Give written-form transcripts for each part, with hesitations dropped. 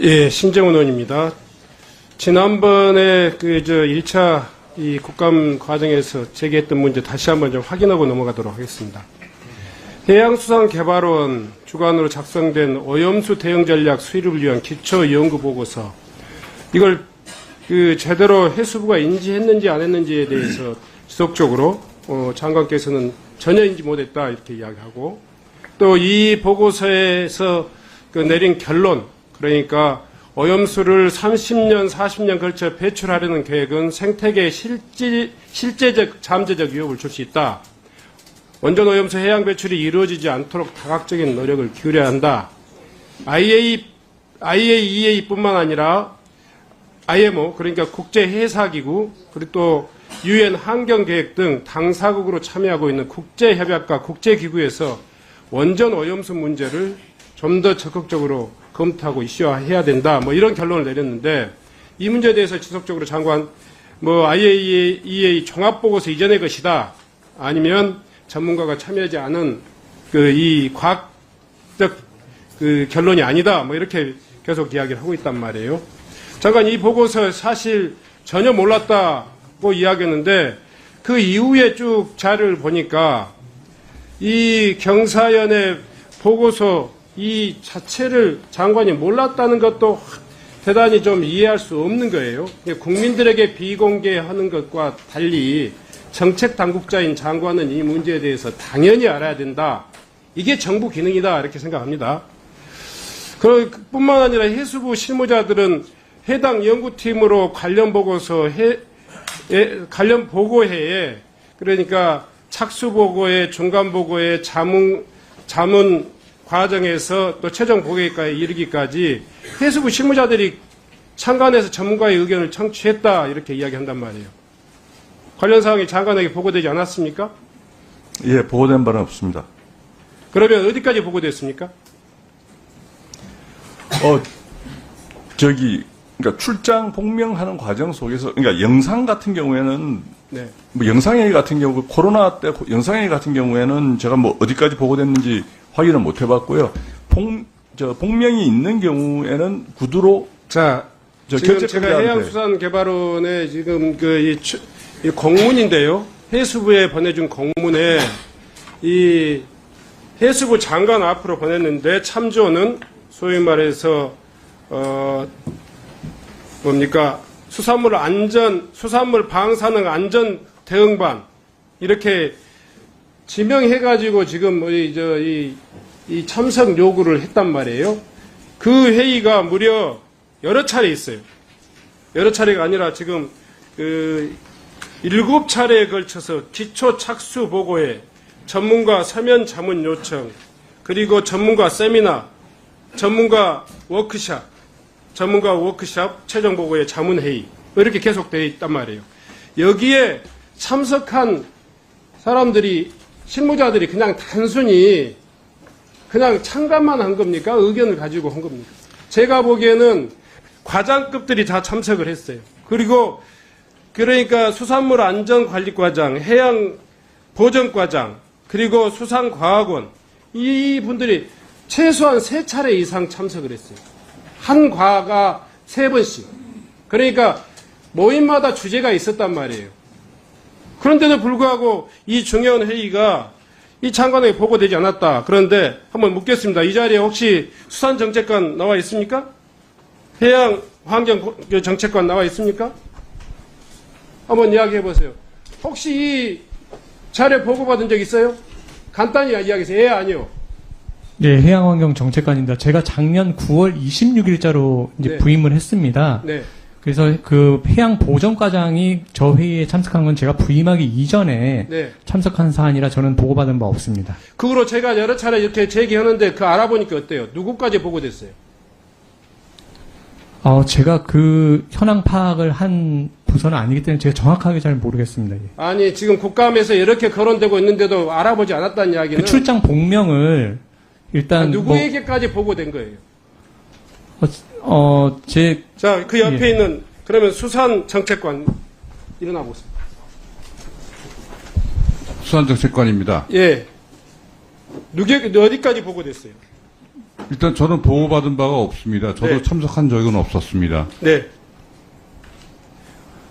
예, 신정훈 의원입니다. 지난번에 1차 이 국감 과정에서 제기했던 문제 다시 한번 좀 확인하고 넘어가도록 하겠습니다. 해양수산개발원 주관으로 작성된 오염수 대응 전략 수립을 위한 기초 연구 보고서, 이걸 제대로 해수부가 인지했는지 안 했는지에 대해서 지속적으로 장관께서는 전혀 인지 못했다 이렇게 이야기하고, 또 이 보고서에서 내린 결론, 그러니까 오염수를 30년, 40년 걸쳐 배출하려는 계획은 생태계에 실제적, 잠재적 위협을 줄 수 있다. 원전 오염수 해양 배출이 이루어지지 않도록 다각적인 노력을 기울여야 한다. IAEA뿐만 아니라 IMO, 그러니까 국제해사기구, 그리고 또 UN 환경계획 등 당사국으로 참여하고 있는 국제협약과 국제기구에서 원전 오염수 문제를 좀 더 적극적으로 검토하고 이슈화해야 된다. 이런 결론을 내렸는데, 이 문제에 대해서 지속적으로 장관, IAEA 종합보고서 이전의 것이다. 아니면 전문가가 참여하지 않은 이 과학적 결론이 아니다. 이렇게 계속 이야기를 하고 있단 말이에요. 장관, 이 보고서 사실 전혀 몰랐다고 이야기했는데, 그 이후에 쭉 자료를 보니까 이 경사연의 보고서 이 자체를 장관이 몰랐다는 것도 대단히 좀 이해할 수 없는 거예요. 국민들에게 비공개하는 것과 달리 정책 당국자인 장관은 이 문제에 대해서 당연히 알아야 된다. 이게 정부 기능이다 이렇게 생각합니다. 뿐만 아니라 해수부 실무자들은 해당 연구팀으로 관련 보고회에, 그러니까 착수보고회, 중간보고회, 자문 과정에서 또 최종 보고회까지 이르기까지 해수부 실무자들이 참관해서 전문가의 의견을 청취했다 이렇게 이야기한단 말이에요. 관련 사항이 장관에게 보고되지 않았습니까? 예, 보고된 바는 없습니다. 그러면 어디까지 보고됐습니까? 그러니까 출장 복명하는 과정 속에서, 그러니까 영상 같은 경우에는, 네. 영상회의 같은 경우, 코로나 때 영상회의 같은 경우에는 제가 어디까지 보고됐는지 확인을 못 해봤고요. 복명이 있는 경우에는 구두로. 자, 지금 제가 해양수산개발원의 지금 이 공문인데요. 해수부에 보내준 공문에 이 해수부 장관 앞으로 보냈는데, 참조는 소위 말해서 수산물 방사능 안전 대응반 이렇게 지명해가지고 지금 이 참석 요구를 했단 말이에요. 그 회의가 무려 여러 차례 있어요. 여러 차례가 아니라 지금 7차례에 걸쳐서 기초 착수 보고회, 전문가 서면 자문 요청, 그리고 전문가 세미나, 전문가 워크샵, 최종 보고회 자문회의, 이렇게 계속되어 있단 말이에요. 여기에 참석한 사람들이, 실무자들이 그냥 단순히 그냥 참관만 한 겁니까? 의견을 가지고 한 겁니까? 제가 보기에는 과장급들이 다 참석을 했어요. 그러니까 수산물 안전관리과장, 해양보전과장, 그리고 수산과학원, 이 분들이 최소한 3차례 이상 참석을 했어요. 한 과가 3번씩. 그러니까 모임마다 주제가 있었단 말이에요. 그런데도 불구하고 이 중요한 회의가 이 장관에게 보고되지 않았다. 그런데 한번 묻겠습니다. 이 자리에 혹시 수산정책관 나와 있습니까? 해양환경정책관 나와 있습니까? 한번 이야기해 보세요. 혹시 이 자료에 보고받은 적 있어요? 간단히 이야기해주세요. 예, 아니요. 네, 해양환경정책관입니다. 제가 작년 9월 26일자로 이제 네. 부임을 했습니다. 네. 그래서 그 해양보전과장이 저 회의에 참석한 건 제가 부임하기 이전에 네. 참석한 사안이라 저는 보고받은 바 없습니다. 그 후로 제가 여러 차례 이렇게 제기하는데 알아보니까 어때요? 누구까지 보고됐어요? 제가 그 현황 파악을 한 부서는 아니기 때문에 제가 정확하게 잘 모르겠습니다. 예. 아니, 지금 국감에서 이렇게 거론되고 있는데도 알아보지 않았다는 이야기는. 그 출장 복명을 일단 누구에게까지 보고된 거예요? 자, 그 옆에 예. 있는, 그러면 수산정책관 일어나 보세요. 수산정책관입니다. 예. 어디까지 보고됐어요? 일단 저는 보고받은 바가 없습니다. 저도 네. 참석한 적은 없었습니다. 네.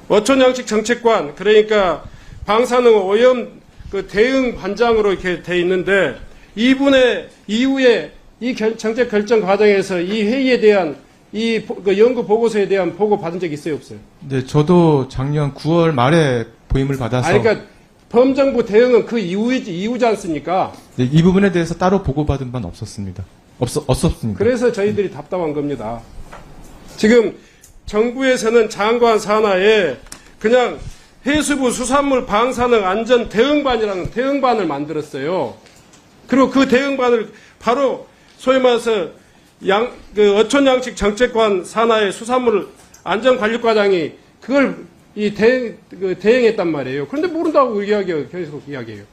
어촌양식 정책관, 그러니까 방사능 오염 그 대응 반장으로 이렇게 돼 있는데 이분의 이후에 이 정책 결정 과정에서 이 회의에 대한 그 연구 보고서에 대한 보고 받은 적 있어요, 없어요? 네, 저도 작년 9월 말에 보임을 받아서 아니, 그러니까 범정부 대응은 그 이후지 않습니까? 네, 이 부분에 대해서 따로 보고받은 바는 없었습니다. 없었습니다. 그래서 저희들이 답답한 겁니다. 지금 정부에서는 장관 산하에 그냥 해수부 수산물 방사능 안전 대응반이라는 대응반을 만들었어요. 그리고 그 대응반을 바로 소위 말해서 그 어촌양식 정책관 산하의 수산물 안전관리과장이 그걸 대응했단 말이에요. 그런데 모른다고 계속 이야기해요.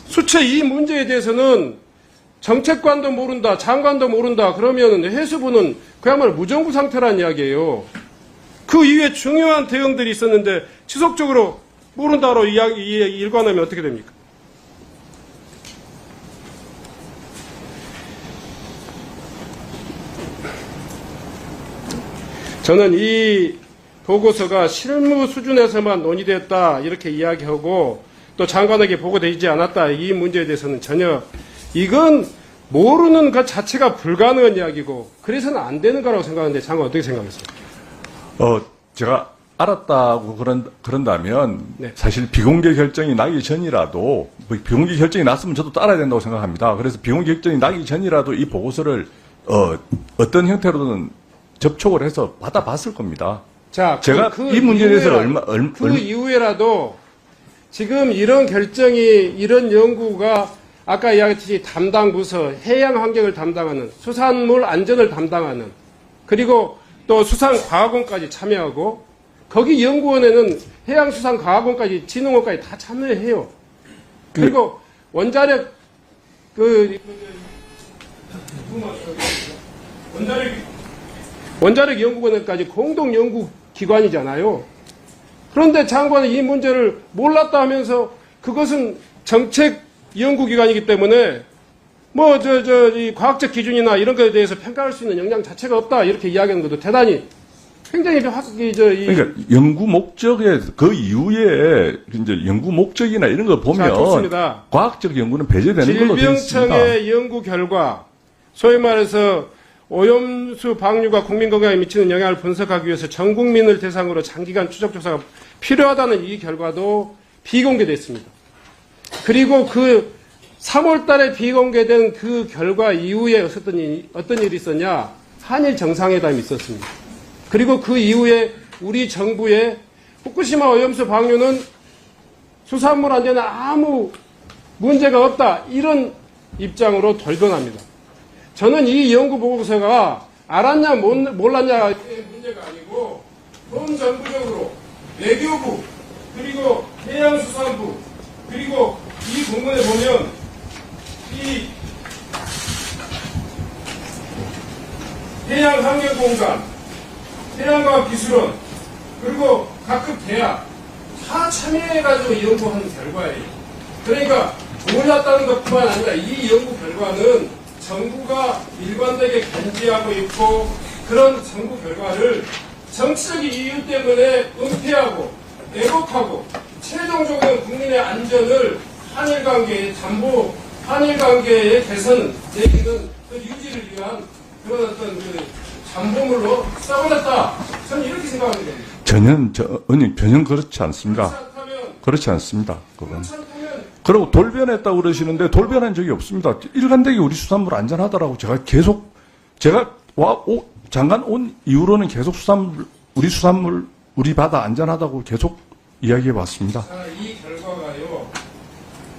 수채 이 문제에 대해서는 정책관도 모른다, 장관도 모른다, 그러면 해수부는 그야말로 무정부 상태라는 이야기예요. 그 이후에 중요한 대응들이 있었는데 지속적으로 모른다로 일관하면 어떻게 됩니까? 저는 이 보고서가 실무 수준에서만 논의됐다 이렇게 이야기하고 또 장관에게 보고되지 않았다 이 문제에 대해서는 전혀 이건 모르는 것 자체가 불가능한 이야기고 그래서는 안 되는 거라고 생각하는데 장관 어떻게 생각하세요? 제가 알았다고 그런다면 네. 사실 비공개 결정이 나기 전이라도 뭐 비공개 결정이 났으면 저도 따라야 된다고 생각합니다. 그래서 비공개 결정이 나기 전이라도 이 보고서를 어떤 형태로든 접촉을 해서 받아봤을 겁니다. 자, 제가 이 문제에 대해서 그 이후에라도 지금 이런 결정이 이런 연구가 아까 이야기했듯이 담당 부서 해양 환경을 담당하는 수산물 안전을 담당하는 그리고 또 수산과학원까지 참여하고 거기 연구원에는 해양수산과학원까지 진흥원까지 다 참여해요. 그리고 원자력 원자력 연구원까지 공동 연구 기관이잖아요. 그런데 장관은 이 문제를 몰랐다 하면서 그것은 정책 연구기관이기 때문에 이 과학적 기준이나 이런 것에 대해서 평가할 수 있는 역량 자체가 없다 이렇게 이야기하는 것도 대단히 굉장히 그러니까 연구 목적에 그 이후에 이제 연구 목적이나 이런 걸 보면 자, 좋습니다. 과학적 연구는 배제되는 걸로 되어 있습니다. 질병청의 연구 결과 소위 말해서 오염수 방류가 국민 건강에 미치는 영향을 분석하기 위해서 전 국민을 대상으로 장기간 추적 조사가 필요하다는 이 결과도 비공개됐습니다. 그리고 그 3월 달에 비공개된 그 결과 이후에 어떤 일이 있었냐? 한일 정상회담이 있었습니다. 그리고 그 이후에 우리 정부의 후쿠시마 오염수 방류는 수산물 안전에 아무 문제가 없다. 이런 입장으로 돌변합니다. 저는 이 연구 보고서가 알았냐 몰랐냐의 문제가 아니고 본 정부적으로 외교부 그리고 해양수산부 그리고 이 공문에 보면 이 해양환경공단, 해양과학기술원 그리고 각급 대학 다 참여해가지고 연구한 결과예요. 그러니까 몰랐다는 것뿐만 아니라 이 연구 결과는 정부가 일관되게 견지하고 있고 그런 정부 결과를 정치적인 이유 때문에 은폐하고 왜곡하고 최종적으로 국민의 안전을 한일관계의 담보, 한일관계의 개선 내지는 그 유지를 위한 그런 어떤 그 담보물로 써버렸다. 저는 이렇게 생각하는 겁니다. 전혀 그렇지 않습니다. 그렇지 않습니다. 그건. 그리고 돌변했다고 그러시는데 돌변한 적이 없습니다. 일관되게 우리 수산물 안전하다라고 제가 잠깐 온 이후로는 계속 우리 수산물, 우리 바다 안전하다고 계속 이야기해 왔습니다. 이 결과가요,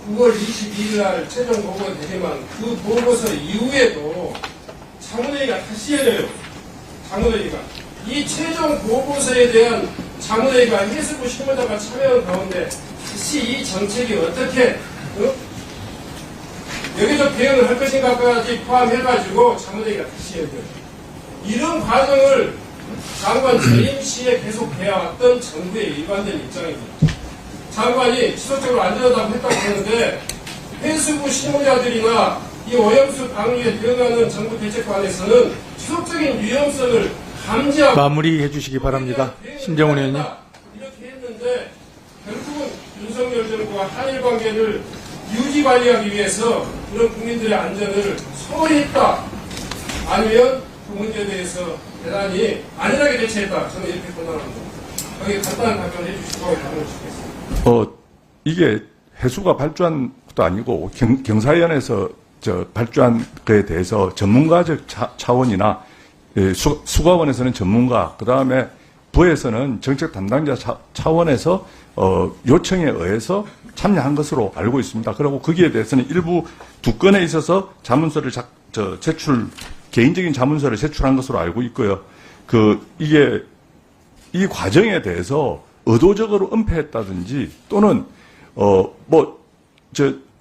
9월 22일 날 최종 보고가 되지만 그 보고서 이후에도 자문회의가 다시 열려요. 자문회의가. 이 최종 보고서에 대한 자문회의가 해수부 실무자가 참여한 가운데 다시 이 정책이 어떻게 여기서 대응을 할 것인가까지 포함해가지고 자문회의가 다시 열려요. 이런 과정을 장관 재임 시에 계속 해왔던 정부의 일관된 입장입니다. 장관이 지속적으로 안전하다고 했다고 하는데 해수부 실무자들이나 이 오염수 방류에 들어가는 정부 대책관에서는 지속적인 위험성을 감지하고 마무리해 주시기 바랍니다. 심정훈 의원님. 이렇게 했는데 결국은 윤석열 정부가 한일 관계를 유지 관리하기 위해서 그런 국민들의 안전을 소홀히 했다. 아니면 그 문제에 대해서 대단히 안일하게 대처했다. 저는 이렇게 판단합니다. 여기 간단한 답변을 해주시고 답변을 주시겠습니다. 이게 해수가 발주한 것도 아니고 경사위원회에서 발주한 것에 대해서 전문가적 차원이나 수가원에서는 전문가, 그 다음에 부에서는 정책 담당자 차원에서 요청에 의해서 참여한 것으로 알고 있습니다. 그리고 거기에 대해서는 일부 두 건에 있어서 자문서를 개인적인 자문서를 제출한 것으로 알고 있고요. 이 과정에 대해서 의도적으로 은폐했다든지 또는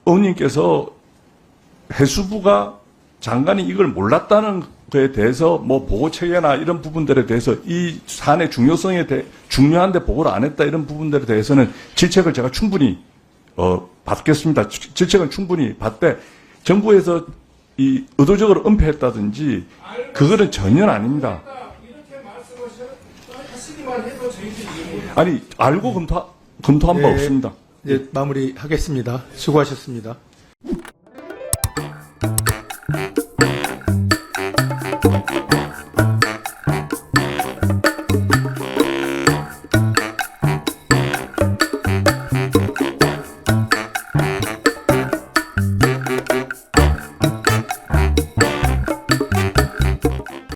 의원님께서 해수부가 장관이 이걸 몰랐다는 것에 대해서 보고 체계나 이런 부분들에 대해서 이 사안의 중요한데 보고를 안 했다 이런 부분들에 대해서는 질책을 제가 충분히 받겠습니다. 질책은 충분히 받되 정부에서 이 의도적으로 은폐했다든지 그거는 전혀 아닙니다. 이렇게 말씀하시기만 해도 저희들이 아니 알고 검토한 바 없습니다. 이제 마무리하겠습니다. 수고하셨습니다.